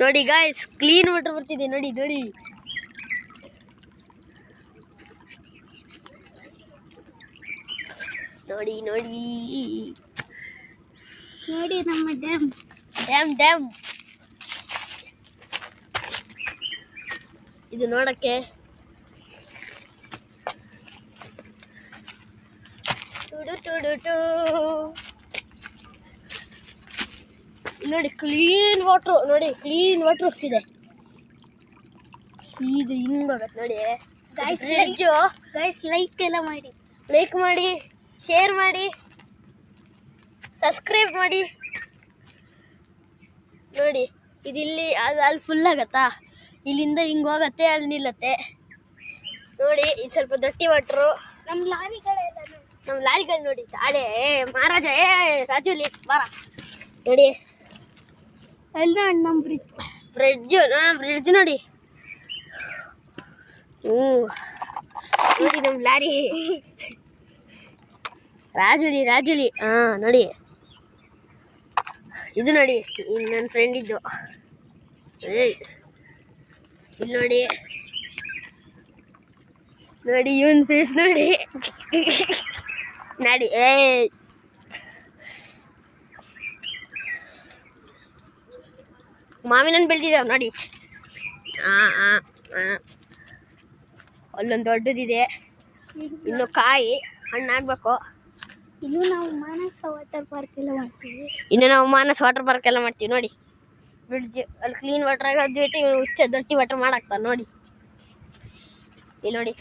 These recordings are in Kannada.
ನೋಡಿ ಗಾಯ್ಸ್, ಕ್ಲೀನ್ ವಾಟರ್ ಬರ್ತಿದೆ. ನೋಡಿ ನೋಡಿ ನೋಡಿ ನೋಡಿ ನೋಡಿ ನಮ್ಮ ಡ್ಯಾಮ್ ಡ್ಯಾಮ್ ಡ್ಯಾಮ್ ಇದು ನೋಡಕ್ಕೆ ನೋಡಿ ಕ್ಲೀನ್ ವಾಟ್ರು. ನೋಡಿ ಕ್ಲೀನ್ ವಾಟ್ರ್ ಹೋಗ್ತಿದೆ. ಇದು ಹಿಂಗಾಗತ್ತೆ ನೋಡಿ. ಗೈಸ್ ಲೈಕ್ ಎಲ್ಲ ಮಾಡಿ, ಲೈಕ್ ಮಾಡಿ, ಶೇರ್ ಮಾಡಿ, ಸಬ್ಸ್ಕ್ರೈಬ್ ಮಾಡಿ. ನೋಡಿ ಇದಿಲ್ಲಿ ಅದು ಅಲ್ಲಿ ಫುಲ್ ಆಗತ್ತಾ, ಇಲ್ಲಿಂದ ಹಿಂಗೆ ಹೋಗತ್ತೆ, ಅಲ್ಲಿ ನಿಲ್ಲತ್ತೆ. ನೋಡಿ ಇದು ಸ್ವಲ್ಪ ದಟ್ಟಿ ವಾಟ್ರು. ನಮ್ಮ ಲಾರಿಗಳೆಲ್ಲ ನಮ್ಮ ಲಾರಿಗಳು ನೋಡಿ ತಾಳೆ ಮಹಾರಾಜ. ರಾಜುಲಿ ಬಾರ ನೋಡಿ. ಎಲ್ಲ ನಮ್ಮ ಬ್ರಿಡ್ಜ್ ನೋಡಿ. ನೋಡಿ ನಮ್ಮ ಲಾರಿ ರಾಜುಲಿ ನೋಡಿ. ಇದು ನೋಡಿ ನನ್ನ ಫ್ರೆಂಡ್ ಇದ್ದು. ಇಲ್ಲಿ ನೋಡಿ ನೋಡಿ ಇವನ್ ಫೇಸ್ ನೋಡಿ. ನೋಡಿ ಮಾವಿನ ಹಣ್ಣು ಬೆಳೆದಿದ್ದಾವೆ ನೋಡಿ. ಅಲ್ಲೊಂದು ದೊಡ್ಡದಿದೆ, ಇನ್ನು ಕಾಯಿ ಹಣ್ಣಾಗಬೇಕು. ಇನ್ನು ನಾವು ಮಾನಸ ವಾಟರ್ ಪಾರ್ಕ್ ಎಲ್ಲ ಮಾಡ್ತೀವಿ. ನೋಡಿ ಬ್ರಿಡ್ಜ್ ಅಲ್ಲಿ ಕ್ಲೀನ್ ವಾಟರ್ ಆಗೋದಿಟ್ಟು ದಟ್ಟಿ ವಾಟರ್ ಮಾಡಾಕ್ತಾರೆ ನೋಡಿ. ಇಲ್ಲಿ ನೋಡಿ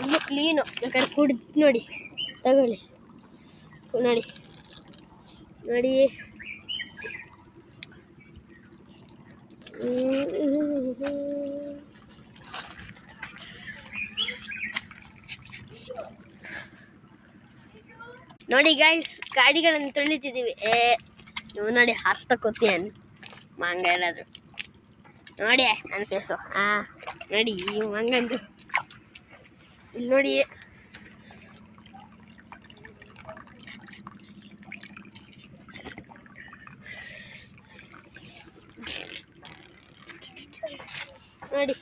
ಇನ್ನು ಕ್ಲೀನು, ಬೇಕಾದ್ರೆ ಕುಡಿದು ನೋಡಿ, ತಗೊಳ್ಳಿ ನೋಡಿ ನೋಡಿ. ನೋಡಿ ಗಾಯ್ಸ್, ಗಾಡಿಗಳನ್ನು ತೊಳಿತಿದ್ದೀವಿ. ನೀವು ನೋಡಿ ಹಾರಿಸ್ತಕ್ಕೋತೀಯ ಮಂಗ ಎಲ್ಲಾದ್ರು ನೋಡಿ ನನ್ನ ಫೇಸು. ನೋಡಿ ಮಂಗಂದು ಇಲ್ಲಿ ನೋಡಿ. ನೋಡಿ